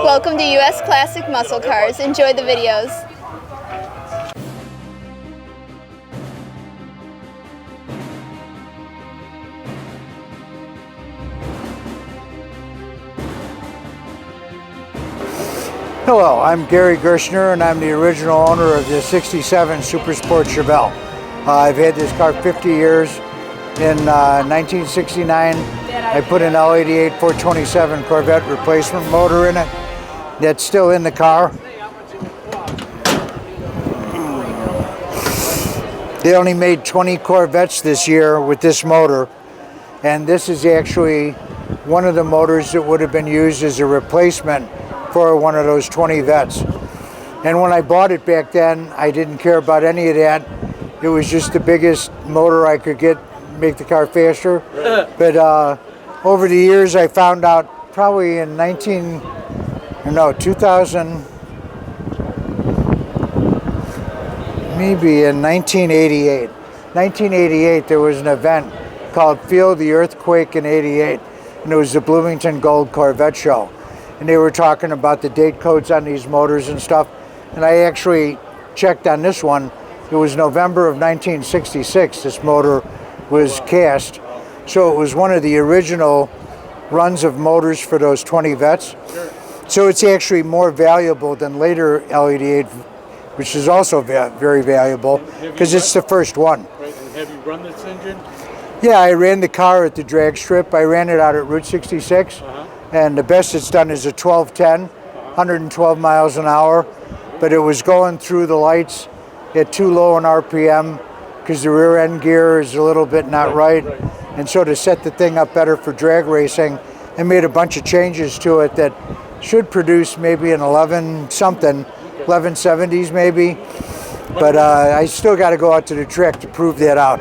Welcome to US Classic Muscle Cars. Enjoy the videos. Hello, I'm Gary Gershner and I'm the original owner of the 67 Super Sport Chevelle. I've had this car 50 years. In 1969, I put an L88 427 Corvette replacement motor in it. That's still in the car. They only made 20 Corvettes this year with this motor, and this is actually one of the motors that would have been used as a replacement for one of those 20 Vettes. And when I bought it back then, I didn't care about any of that. It was just the biggest motor I could get, make the car faster. But over the years, I found out probably in 2000, maybe in 1988. 1988, there was an event called Feel the Earthquake in 88, and it was the Bloomington Gold Corvette Show. And they were talking about the date codes on these motors and stuff. And I actually checked on this one. It was November of 1966, this motor was cast. So it was one of the original runs of motors for those 20 Vettes. So it's actually more valuable than later L88, which is also very valuable because it's the first one. Right. And have you run this engine? Yeah, I ran the car at the drag strip. I ran it out at Route 66, and the best it's done is a 1210, 112 miles an hour. But it was going through the lights at too low an RPM because the rear end gear is a little bit not right. And so to set the thing up better for drag racing, I made a bunch of changes to it that should produce maybe an 1170s maybe. But I still got to go out to the track to prove that out.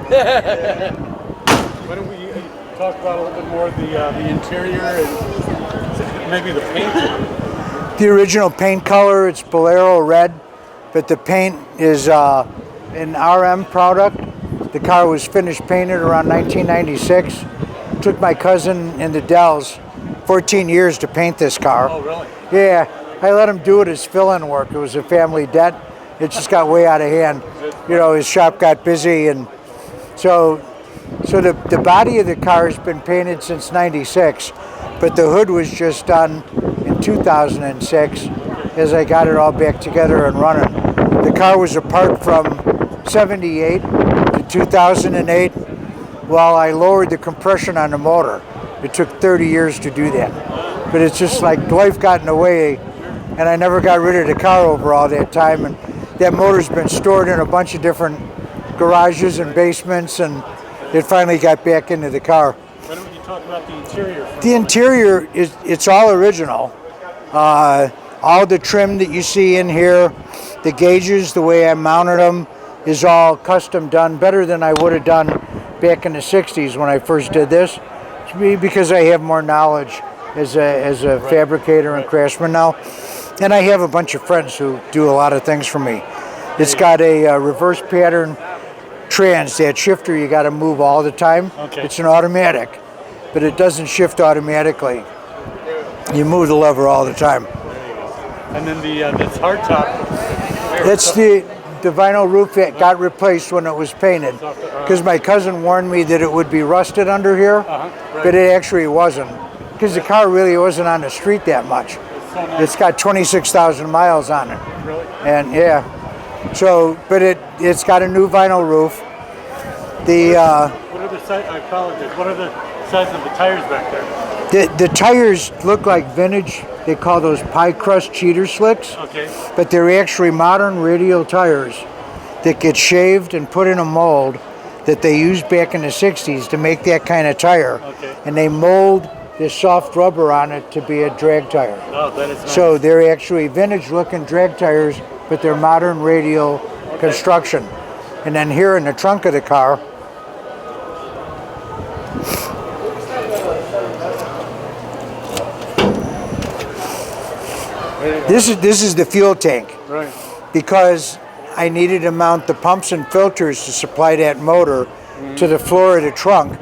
Why don't we talk about a little bit more of the interior and maybe the paint? The original paint color, it's Bolero red, but the paint is an RM product. The car was finished painted around 1996. It took my cousin in the Dells 14 years to paint this car. Oh, really? Yeah, I let him do it as fill-in work. It was a family debt. It just got way out of hand. You know, his shop got busy, and so the body of the car has been painted since '96, but the hood was just done in 2006 as I got it all back together and running. The car was apart from '78 to 2008 while I lowered the compression on the motor. It took 30 years to do that. But it's just like life got in the way, and I never got rid of the car over all that time. And that motor's been stored in a bunch of different garages and basements, and it finally got back into the car. Why don't you talk about the interior? The interior, it's all original. All the trim that you see in here, the gauges, the way I mounted them, is all custom done, better than I would have done back in the 60s when I first did this. Because I have more knowledge as a fabricator and craftsman now. And I have a bunch of friends who do a lot of things for me. It's got a reverse pattern trans. That shifter you got to move all the time. Okay. It's an automatic, but it doesn't shift automatically. You move the lever all the time. And then this hardtop. That's the vinyl roof that got replaced when it was painted, because my cousin warned me that it would be rusted under here, but it actually wasn't, because the car really wasn't on the street that much. It's got 26,000 miles on it. Really? And yeah, so, but it's got a new vinyl roof. What are the size? I apologize. What are the size of the tires back there? The tires look like vintage. They call those pie crust cheater slicks. Okay. But they're actually modern radial tires that get shaved and put in a mold that they used back in the 60s to make that kind of tire. Okay. And they mold this soft rubber on it to be a drag tire. Oh, that is nice. So they're actually vintage-looking drag tires, but they're modern radial construction. And then here in the trunk of the car, this is the fuel tank. Right. Because I needed to mount the pumps and filters to supply that motor to the floor of the trunk.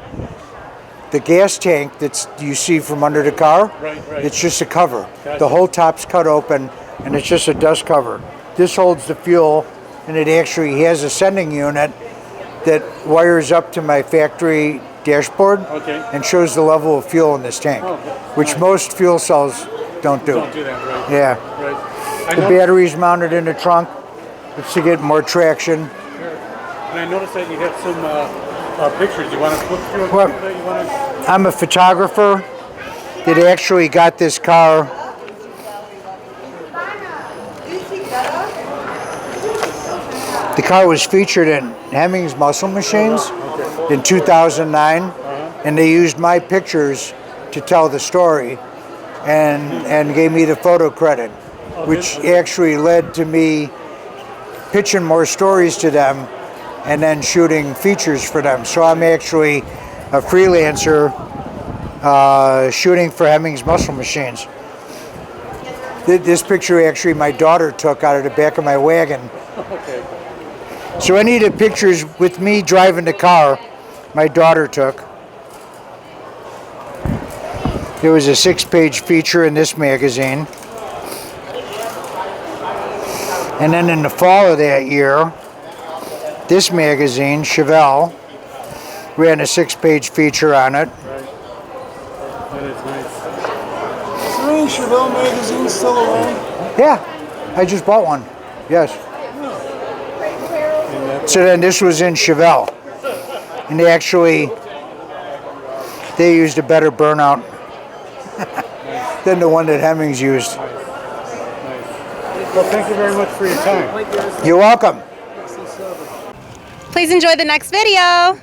The gas tank that you see from under the car, Right. it's just a cover. Gotcha. The whole top's cut open, and it's just a dust cover. This holds the fuel, and it actually has a sending unit that wires up to my factory dashboard Okay. and shows the level of fuel in this tank, which most fuel cells don't do. Don't do that, right? Yeah. Right. The battery's mounted in the trunk. It's to get more traction. And I noticed that you have some pictures. You want to flip through a Well, few that you want to? I'm a photographer that actually got this car. The car was featured in Hemmings Muscle Machines in 2009, and they used my pictures to tell the story and gave me the photo credit, which actually led to me pitching more stories to them and then shooting features for them. So I'm actually a freelancer shooting for Hemmings Muscle Machines. This picture actually my daughter took out of the back of my wagon. Okay. So any of the pictures with me driving the car, my daughter took. There was a 6-page feature in this magazine. And then in the fall of that year, this magazine, Chevelle, ran a 6-page feature on it. Right. That is nice. Is there any Chevelle magazines still around? Yeah, I just bought one. Yes. So then this was in Chevelle. And they used a better burnout than the one that Hemmings used. Well, thank you very much for your time. You're welcome. Please enjoy the next video.